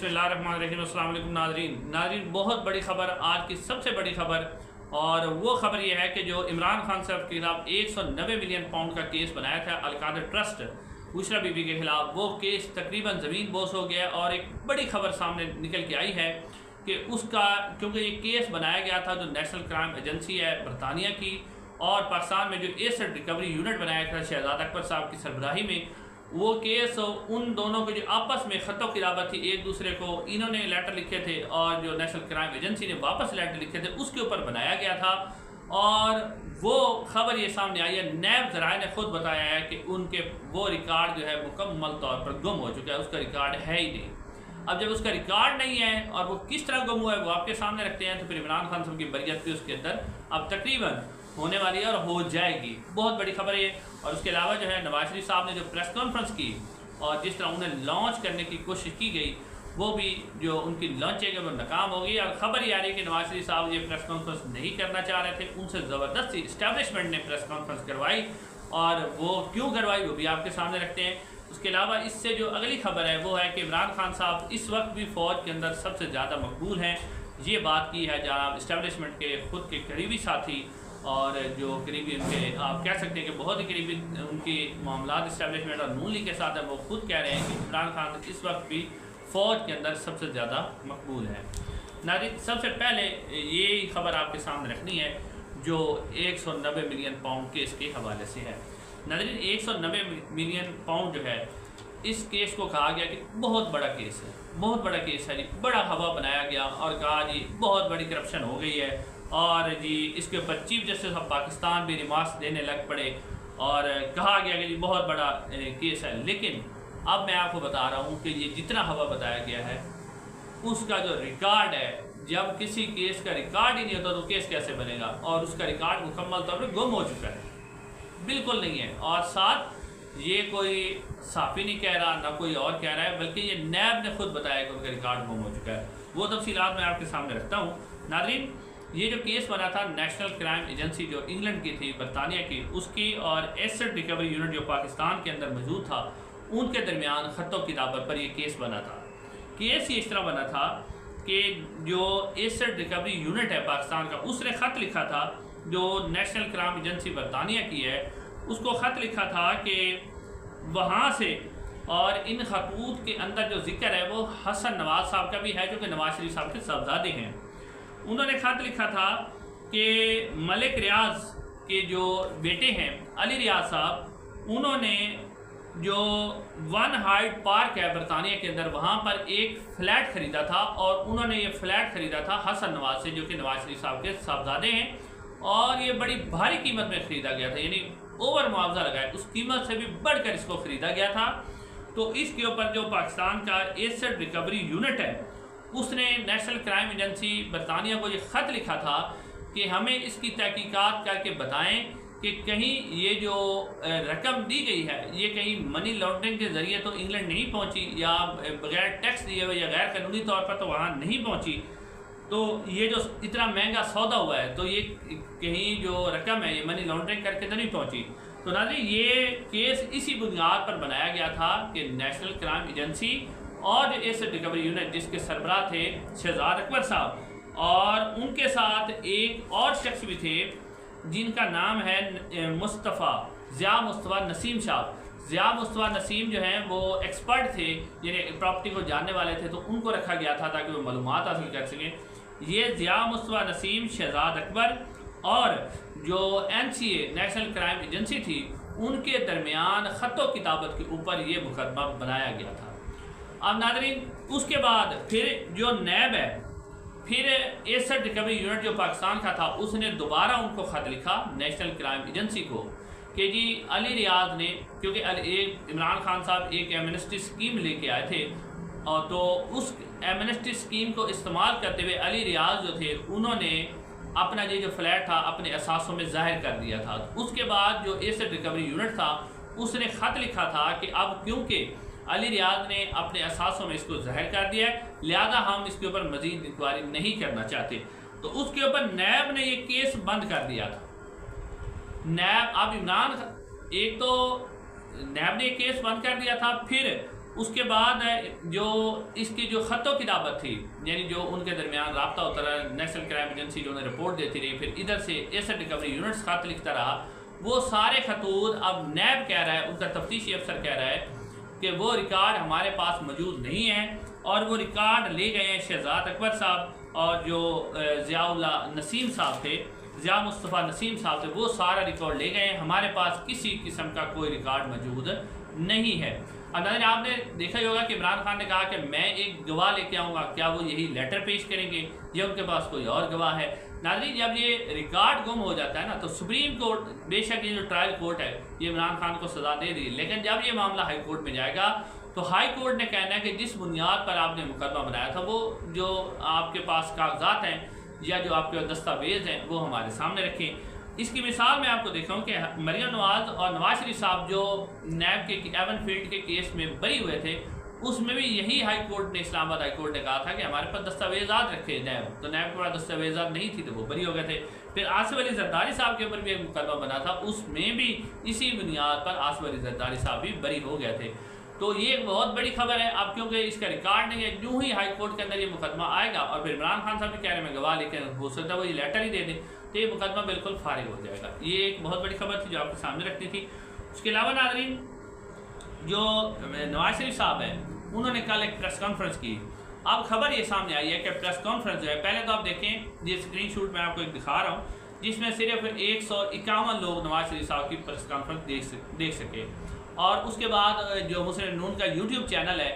बिस्मिल्लाहिर्रहमानिर्रहीम। अस्सलाम वालेकुम नाज़रीन, बहुत बड़ी खबर, आज की सबसे बड़ी खबर। और वो खबर ये है कि जो इमरान खान साहब के खिलाफ 190 मिलियन पाउंड का केस बनाया था अलकादर ट्रस्ट बुशरा बीबी के खिलाफ, वो केस तकरीबन ज़मीन बोस हो गया। और एक बड़ी खबर सामने निकल के आई है कि उसका, क्योंकि ये केस बनाया गया था जो नेशनल क्राइम एजेंसी है बरतानिया की, और पाकिस्तान में जो एसेट रिकवरी यूनिट बनाया था शहजाद अकबर साहब की सरबराही में, वो केस उन दोनों के जो आपस में ख़तों की राबत थी, एक दूसरे को इन्होंने लेटर लिखे थे और जो नेशनल क्राइम एजेंसी ने वापस लेटर लिखे थे, उसके ऊपर बनाया गया था। और वो खबर ये सामने आई है, नैब ज़राए ने खुद बताया है कि उनके वो रिकॉर्ड जो है मुकम्मल तौर पर गुम हो चुका है, उसका रिकॉर्ड है ही नहीं। अब जब उसका रिकॉर्ड नहीं है और वो किस तरह गुम हुआ है वो आपके सामने रखते हैं, तो फिर इमरान खान साहब की बरियत भी उसके अंदर अब तकरीबन होने वाली है और हो जाएगी। बहुत बड़ी खबर है। और उसके अलावा जो है नवाज शरीफ साहब ने जो प्रेस कॉन्फ्रेंस की और जिस तरह उन्हें लॉन्च करने की कोशिश की गई, वो भी जो उनकी लॉन्चिंग है वो नाकाम हो गई। और ख़बर ये आ रही है कि नवाज शरीफ साहब ये प्रेस कॉन्फ्रेंस नहीं करना चाह रहे थे, उनसे ज़बरदस्ती इस्टेब्लिशमेंट ने प्रेस कॉन्फ्रेंस करवाई, और वो क्यों करवाई वो भी आपके सामने रखते हैं। उसके अलावा इससे जो अगली खबर है वो है कि इमरान खान साहब इस वक्त भी फ़ौज के अंदर सबसे ज़्यादा मकबूल हैं। ये बात की है जनाब इस्टेब्लिशमेंट के खुद के करीबी साथी और जो करीबी उनके आप कह सकते हैं कि बहुत ही करीबी उनकी मामलात इस्टेब्लिशमेंट और नून लीग के साथ है, वो खुद कह रहे हैं कि इमरान खान इस वक्त भी फ़ौज के अंदर सबसे ज़्यादा मकबूल है। नाज़रीन, सबसे पहले ये खबर आपके सामने रखनी है जो 190 मिलियन पाउंड केस के हवाले से है। नाज़रीन, 190 मिलियन पाउंड जो है, इस केस को कहा गया कि बहुत बड़ा केस है, बहुत बड़ा केस है जी, बड़ा हवा बनाया गया और कहा जी बहुत बड़ी करप्शन हो गई है, और जी इसके ऊपर चीफ जस्टिस ऑफ पाकिस्तान भी रिमार्क्स देने लग पड़े और कहा गया कि जी बहुत बड़ा केस है। लेकिन अब मैं आपको बता रहा हूँ कि ये जितना हवा बताया गया है उसका जो रिकॉर्ड है, जब किसी केस का रिकॉर्ड ही नहीं होता तो केस कैसे बनेगा, और उसका रिकॉर्ड मुकम्मल तौर पर गुम हो चुका है, बिल्कुल नहीं है। और साथ ये कोई साफ़ी नहीं कह रहा, ना कोई और कह रहा है, बल्कि ये नैब ने खुद बताया कि उनका रिकॉर्ड गुम हो चुका है। वो तफसीलात मैं आपके सामने रखता हूँ। नाज़रीन, ये जो केस बना था नेशनल क्राइम एजेंसी जो इंग्लैंड की थी, बरतानिया की, उसकी और एसेट रिकवरी यूनिट जो पाकिस्तान के अंदर मौजूद था, उनके दरमियान ख़तों की दावत पर यह केस बना था। केस ही इस तरह बना था कि जो एसेट रिकवरी यूनिट है पाकिस्तान का, उसने ख़त लिखा था, जो नेशनल क्राइम एजेंसी बरतानिया की है, उसको ख़त लिखा था कि वहाँ से, और इन खतूत के अंदर जो जिक्र है वो हसन नवाज साहब का भी है, जो कि नवाज शरीफ साहब के साहबजादे हैं। उन्होंने खत लिखा था कि मलिक रियाज के जो बेटे हैं अली रियाज साहब, उन्होंने जो वन हाइड पार्क है बरतानिया के अंदर, वहाँ पर एक फ़्लैट ख़रीदा था, और उन्होंने ये फ़्लैट ख़रीदा था हसन नवाज से, जो कि नवाज शरीफ साहब के साहबजादे हैं, और ये बड़ी भारी कीमत में ख़रीदा गया था, यानी ओवर मुआवजा लगाया, उस कीमत से भी बढ़कर इसको ख़रीदा गया था। तो इसके ऊपर जो पाकिस्तान का एसेट रिकवरी यूनिट है, उसने नेशनल क्राइम एजेंसी बरतानिया को ये ख़त लिखा था कि हमें इसकी तहकीकात करके बताएं कि कहीं ये जो रकम दी गई है ये कहीं मनी लॉन्ड्रिंग के ज़रिए तो इंग्लैंड नहीं पहुंची, या बगैर टैक्स दिए हुए या गैर कानूनी तौर पर तो वहाँ नहीं पहुंची। तो ये जो इतना महंगा सौदा हुआ है, तो ये कहीं जो रकम है ये मनी लॉन्ड्रिंग करके तो नहीं पहुँची। तो नाज़रीन, ये केस इसी बुनियाद पर बनाया गया था कि नेशनल क्राइम एजेंसी और जो एसेट रिकवरी यूनिट जिसके सरबराह थे शहजाद अकबर साहब, और उनके साथ एक और शख्स भी थे जिनका नाम है ज़िया मुस्तफ़ा नसीम साहब। ज़िया मुस्तफ़ा नसीम जो हैं वो एक्सपर्ट थे, यानी प्रॉपर्टी को जानने वाले थे, तो उनको रखा गया था ताकि वो मालूमात हासिल कर सकें। ये ज़िया मुस्तफ़ा नसीम, शहजाद अकबर और जो NCA नेशनल क्राइम एजेंसी थी, उनके दरमियान ख़तों की दावत के ऊपर ये मुकदमा बनाया गया था। अब नाज़रीन, उसके बाद फिर जो नैब है, फिर एसेट रिकवरी यूनिट जो पाकिस्तान का था, उसने दोबारा उनको ख़त लिखा नेशनल क्राइम एजेंसी को कि जी अली रियाज ने, क्योंकि इमरान खान साहब एक एमनेस्टी स्कीम लेके आए थे, और तो उस एमनेस्टी स्कीम को इस्तेमाल करते हुए अली रियाज जो थे, उन्होंने अपना ये जो फ्लैट था अपने असासों में ज़ाहिर कर दिया था। उसके बाद जो एसेट रिकवरी यूनिट था, उसने ख़त लिखा था कि अब क्योंकि अली रियाज ने अपने असासों में इसको ज़ाहिर कर दिया है, लिहाजा हम इसके ऊपर मज़ीद इंक्वायरी नहीं करना चाहते। तो उसके ऊपर नैब ने ये केस बंद कर दिया था। नैब, अब इमरान, एक तो नैब ने केस बंद कर दिया था, फिर उसके बाद जो इसकी जो ख़तों किताबत थी, यानी जो उनके दरमियान रब्ता होता रहा, नेशनल क्राइम एजेंसी जो उन्हें रिपोर्ट देती रही, फिर इधर से एसेट रिकवरी यूनिट्स खत लिखता रहा, वो सारे खतूत अब नैब कह रहा है, उनका तफ्तीशी अफसर कह रहा है कि वो रिकॉर्ड हमारे पास मौजूद नहीं है, और वो रिकॉर्ड ले गए हैं शहजाद अकबर साहब और जो ज़ियाउल्ला नसीम साहब थे, ज़िया मुस्तफ़ा नसीम साहब थे, वो सारा रिकॉर्ड ले गए हैं। हमारे पास किसी किस्म का कोई रिकॉर्ड मौजूद नहीं है। अब नाज़रीन, आपने देखा ही होगा कि इमरान खान ने कहा कि मैं एक गवाह लेके आऊँगा, क्या वो यही लेटर पेश करेंगे या उनके पास कोई और गवाह है? नाज़रीन, जब ये रिकॉर्ड गुम हो जाता है ना, तो सुप्रीम कोर्ट, बेशक ये जो ट्रायल कोर्ट है ये इमरान खान को सज़ा दे दी, लेकिन जब ये मामला हाई कोर्ट में जाएगा तो हाई कोर्ट ने कहना है कि जिस बुनियाद पर आपने मुकदमा बनाया था, वो जो आपके पास कागजात हैं या जो आपके दस्तावेज़ हैं वो हमारे सामने रखें। इसकी मिसाल मैं आपको दिखाऊं कि मरियम नवाज़ और नवाज शरीफ साहब जो नैब के एवन फील्ड के केस में बरी हुए थे, उसमें भी यही हाई कोर्ट ने, इस्लामाबाद हाई कोर्ट ने कहा था कि हमारे पास दस्तावेज़ात रखे नैब, तो नैब के पास दस्तावेज़ात नहीं थी तो वो बरी हो गए थे। फिर आसिफ अली जरदारी साहब के ऊपर भी एक मुकदमा बना था, उसमें भी इसी बुनियाद पर आसिफ अली जरदारी साहब भी बरी हो गए थे। तो ये एक बहुत बड़ी खबर है। अब क्योंकि इसका रिकॉर्ड नहीं है, यूँ ही हाई कोर्ट के अंदर ये मुकदमा आएगा और फिर इमरान खान साहब भी कह रहे हैं मैं गवाह लेकर, हो सकता है वो ये लेटर ही दे दें, तो ये मुकदमा बिल्कुल फारिग हो जाएगा। ये एक बहुत बड़ी खबर थी जो आपके सामने रखनी थी। उसके अलावा नाज़रीन, जो नवाज शरीफ साहब हैं उन्होंने कल एक प्रेस कॉन्फ्रेंस की। अब खबर ये सामने आई है कि प्रेस कॉन्फ्रेंस जो है, पहले तो आप देखें ये स्क्रीनशॉट मैं आपको एक दिखा रहा हूँ, जिसमें सिर्फ 151 लोग नवाज शरीफ साहब की प्रेस कॉन्फ्रेंस देख सके। और उसके बाद जो मुस्लिम नून का यूट्यूब चैनल है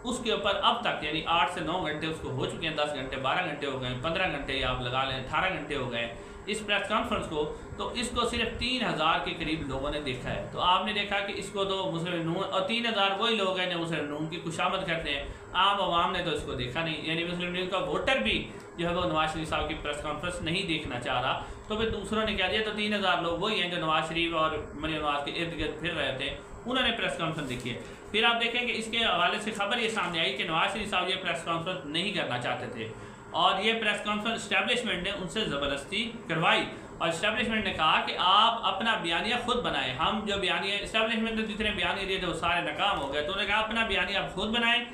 उसके ऊपर अब तक यानी 8 से 9 घंटे उसको हो चुके हैं, 10 घंटे 12 घंटे हो गए, 15 घंटे आप लगा लें, 18 घंटे हो गए इस प्रेस कॉन्फ्रेंस को। तो इसको सिर्फ 3000 के करीब लोगों ने देखा है। तो आपने देखा कि इसको तो मुस्लिम नून, और 3000 वही लोग हैं जो मुस्लिम नून की खुशामद करते हैं, आम आवाम ने तो इसको देखा नहीं, यानी मुस्लिम नून का वोटर भी जो है वो नवाज शरीफ साहब की प्रेस कॉन्फ्रेंस नहीं देखना चाह रहा। तो फिर दूसरों ने क्या दिया, तो 3000 लोग वही हैं जो नवाज शरीफ और मरियम नवाज के इर्द गिर्द फिर रहे थे, उन्होंने प्रेस कॉन्फ्रेंस देखी है। फिर आप देखें कि इसके हवाले से खबर ये सामने आई कि नवाज शरीफ साहब ये प्रेस कॉन्फ्रेंस नहीं करना चाहते थे, और ये प्रेस कॉन्फ्रेंस इस्टेब्लिशमेंट ने उनसे ज़बरदस्ती करवाई, और इस्टेब्लिशमेंट ने कहा कि आप अपना बयानिया खुद बनाएं। हम जो बयानिया, इस्टेब्लिशमेंट ने जितने बयानिया दिए थे वो सारे नाकाम हो गए, तो उन्होंने कहा अपना बयानिया आप खुद बनाएं।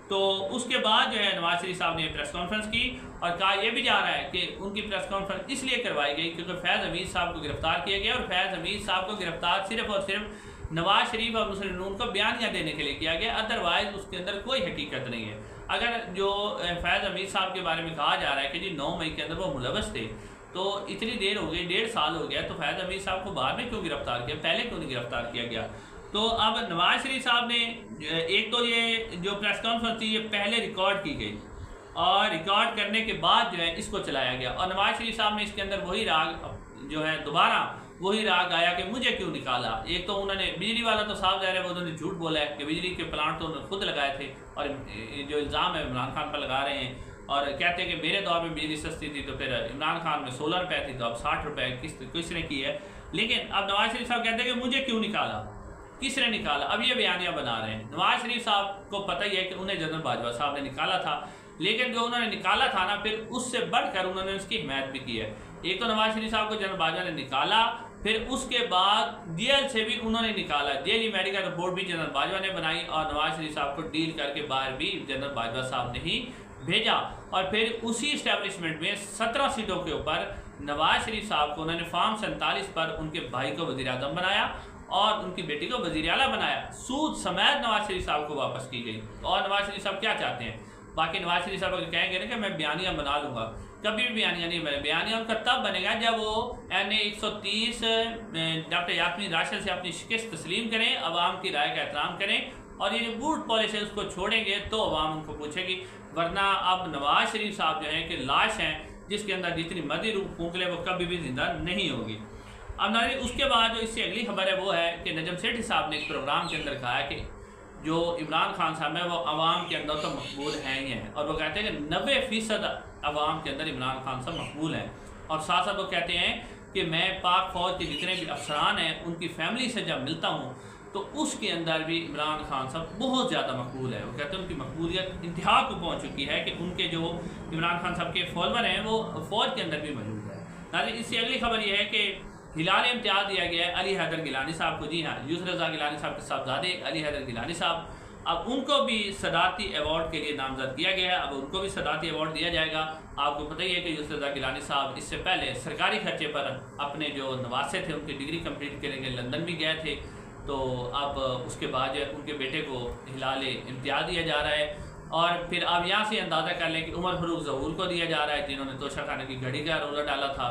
तो उसके बाद जो है नवाज शरीफ साहब ने प्रेस कॉन्फ्रेंस की और कहा यह भी जा रहा है कि उनकी प्रेस कॉन्फ्रेंस इसलिए करवाई गई क्योंकि फैज़ हमीद साहब को गिरफ्तार किया गया, और फैज़ हमीद साहब को गिरफ्तार सिर्फ और सिर्फ नवाज शरीफ और मुस्लिम नून को बयानिया देने के लिए किया गया, अदरवाइज उसके अंदर कोई हकीकत नहीं है। अगर जो फैज़ हमीद साहब के बारे में कहा जा रहा है कि जी 9 मई के अंदर वो मुलवस थे, तो इतनी देर हो गई, 1.5 साल हो गया, तो फैज़ हमीद साहब को बाद में क्यों गिरफ्तार किया, पहले क्यों नहीं गिरफ्तार किया गया? तो अब नवाज शरीफ साहब ने, एक तो ये जो प्रेस कॉन्फ्रेंस थी ये पहले रिकॉर्ड की गई, और रिकॉर्ड करने के बाद जो है इसको चलाया गया, और नवाज शरीफ साहब ने इसके अंदर वही राग जो है दोबारा वही राग आया कि मुझे क्यों निकाला। एक तो उन्होंने बिजली वाला तो साफ ज़ाहिर है वो उन्होंने झूठ बोला है कि बिजली के प्लांट तो उन्होंने खुद लगाए थे, और जो इल्ज़ाम है इमरान खान पर लगा रहे हैं, और कहते हैं कि मेरे दौर में बिजली सस्ती थी तो फिर इमरान खान में 16 रुपये थी तो अब 60 रुपये किसने की है। लेकिन अब नवाज शरीफ साहब कहते हैं कि मुझे क्यों निकाला, किसने निकाला, अब ये बयानिया बना रहे हैं। नवाज शरीफ साहब को पता ही है कि उन्हें जनरल बाजवा साहब ने निकाला था, लेकिन जो उन्होंने निकाला था ना, फिर उससे बढ़कर उन्होंने उसकी हिमायत भी की है। एक तो नवाज शरीफ साहब को जनरल बाजवा ने निकाला, फिर उसके बाद जेल से भी उन्होंने निकाला, जेल मेडिकल रिपोर्ट भी जनरल बाजवा ने बनाई, और नवाज शरीफ साहब को डील करके बाहर भी जनरल बाजवा साहब ने ही भेजा। और फिर उसी इस्टेब्लिशमेंट में 17 सीटों के ऊपर नवाज शरीफ साहब को उन्होंने फॉर्म 47 पर उनके भाई को वज़ीर आज़म बनाया और उनकी बेटी को वज़ीर आला बनाया। सूद समेत नवाज शरीफ साहब को वापस की गई। और नवाज शरीफ साहब क्या चाहते हैं, बाकी नवाज शरीफ साहब अगर कहेंगे ना कि मैं बयानिया बना लूँगा, कभी भी बयानिया नहीं बने। बयानिया उनका तब बनेगा जब वो NA 130 डॉक्टर यास्मीन राशिद से अपनी शिकस्त तस्लीम करें, अवाम की राय का एहतराम करें, और ये जो बूट पॉलिश है उसको छोड़ेंगे तो अवाम उनको पूछेगी। वरना अब नवाज शरीफ साहब जो हैं कि लाश हैं जिसके अंदर जितनी मर्जी रूह फूंक ले वो कभी भी जिंदा नहीं होगी। अब नाज़रीन, उसके बाद जो इससे अगली खबर है वो है कि नजम सेठी साहब ने एक प्रोग्राम के अंदर कहा है कि जो इमरान खान साहब है वो अवाम के अंदर तो मकबूल हैं ही हैं, और वो कहते हैं कि 90% अवाम के अंदर इमरान खान साहब मकबूल हैं। और साथ साथ वो कहते हैं कि मैं पाक फौज के जितने भी अफसरान हैं उनकी फैमिली से जब मिलता हूँ तो उसके अंदर भी इमरान खान साहब बहुत ज़्यादा मकबूल है। वो कहते हैं उनकी मकबूलियत इंतहा को पहुँच चुकी है कि उनके जो इमरान खान साहब के फॉलोवर हैं वो फ़ौज के अंदर भी मौजूद है। नाज़रीन, इससे अगली खबर यह है कि हिलाल इम्तियाज़ दिया गया है अली हैदर गिलानी साहब को। जी हाँ, यूसुफ रज़ा गिलानी साहब के साहबजादे अली हैदर गिलानी साहब, अब उनको भी सदारती अवार्ड के लिए नामजद किया गया है। अब उनको भी सदारती अवार्ड दिया जाएगा। आपको पता ही है कि यूसुफ रज़ा गिलानी साहब इससे पहले सरकारी खर्चे पर अपने जो नवासे थे उनकी डिग्री कंप्लीट करने के लिए लंदन भी गए थे। तो अब उसके बाद उनके बेटे को हिलाल इम्तियाज़ दिया जा रहा है। और फिर आप यहाँ से अंदाज़ा कर लें कि उमर फारूक ज़हूर को दिया जा रहा है, जिन्होंने तोशा खाने की घड़ी का रोला डाला था।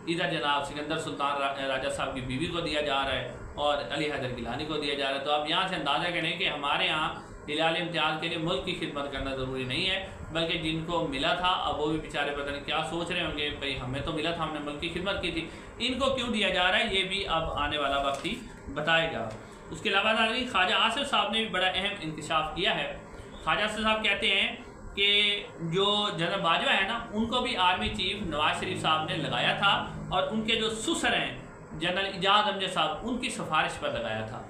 इधर जनाब सिकंदर सुल्तान राजा साहब की बीवी को दिया जा रहा है और अली हैदर गिलानी को दिया जा रहा है। तो आप यहाँ से अंदाज़ा करें कि हमारे यहाँ हिलाल इम्तियाज़ के लिए मुल्क की खिदमत करना ज़रूरी नहीं है, बल्कि जिनको मिला था अब वो भी बेचारे पता नहीं क्या सोच रहे होंगे, भाई हमें तो मिला था, हमने मुल्क की खिदमत की थी, इनको क्यों दिया जा रहा है ये भी अब आने वाला वक्त ही बताएगा। उसके अलावा नाज़रीन, ख्वाजा आसिफ साहब ने भी बड़ा अहम इंकशाफ किया है। ख्वाजा आसिफ साहब कहते हैं कि जो जनरल बाजवा है ना, उनको भी आर्मी चीफ नवाज शरीफ साहब ने लगाया था और उनके जो ससुर हैं जनरल इजाज़ अमजद साहब, उनकी सिफारिश पर लगाया था।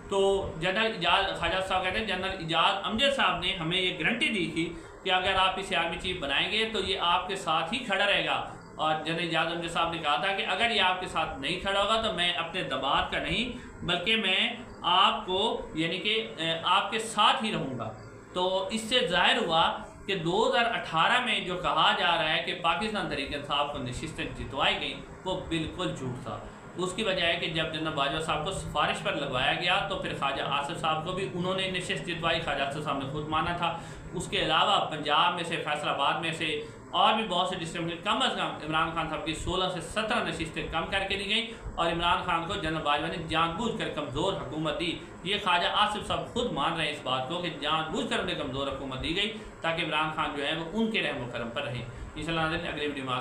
तो जनरल इजाज़, ख्वाजा साहब कहते हैं जनरल इजाज़ अमजद साहब ने हमें ये गारंटी दी थी कि अगर आप इसे आर्मी चीफ बनाएंगे तो ये आपके साथ ही खड़ा रहेगा। और जनरल इजाज़ अमजद साहब ने कहा था कि अगर ये आपके साथ नहीं खड़ा होगा तो मैं अपने दमाद का नहीं बल्कि मैं आपको यानी कि आपके साथ ही रहूँगा। तो इससे जाहिर हुआ कि 2018 में जो कहा जा रहा है कि पाकिस्तान तहरीक इंसाफ को नशिस्तें जितवाई गई, वो बिल्कुल झूठ था। उसकी वजह है कि जब जनरल बाजवा साहब को सिफारिश पर लगवाया गया तो फिर ख्वाजा आसिफ साहब को भी उन्होंने नशिस्त जितवाई, ख्वाजा आसिफ साहब ने खुद माना था। उसके अलावा पंजाब में से, फैसलाबाद में से और भी बहुत से डिस्ट्रिक्ट में कम अज़ कम इमरान खान साहब की 16 से 17 नशिस्तें कम करके दी गई और इमरान खान को जनरल बाजवा ने जानबूझकर कमज़ोर हुकूमत दी। ये ख्वाजा आसिफ साहब खुद मान रहे हैं इस बात को कि जानबूझकर उन्हें कमज़ोर हुकूमत दी गई ताकि इमरान खान जो है वो उनके रहम करम पर रहें। इंशाअल्लाह अगले वीडियो में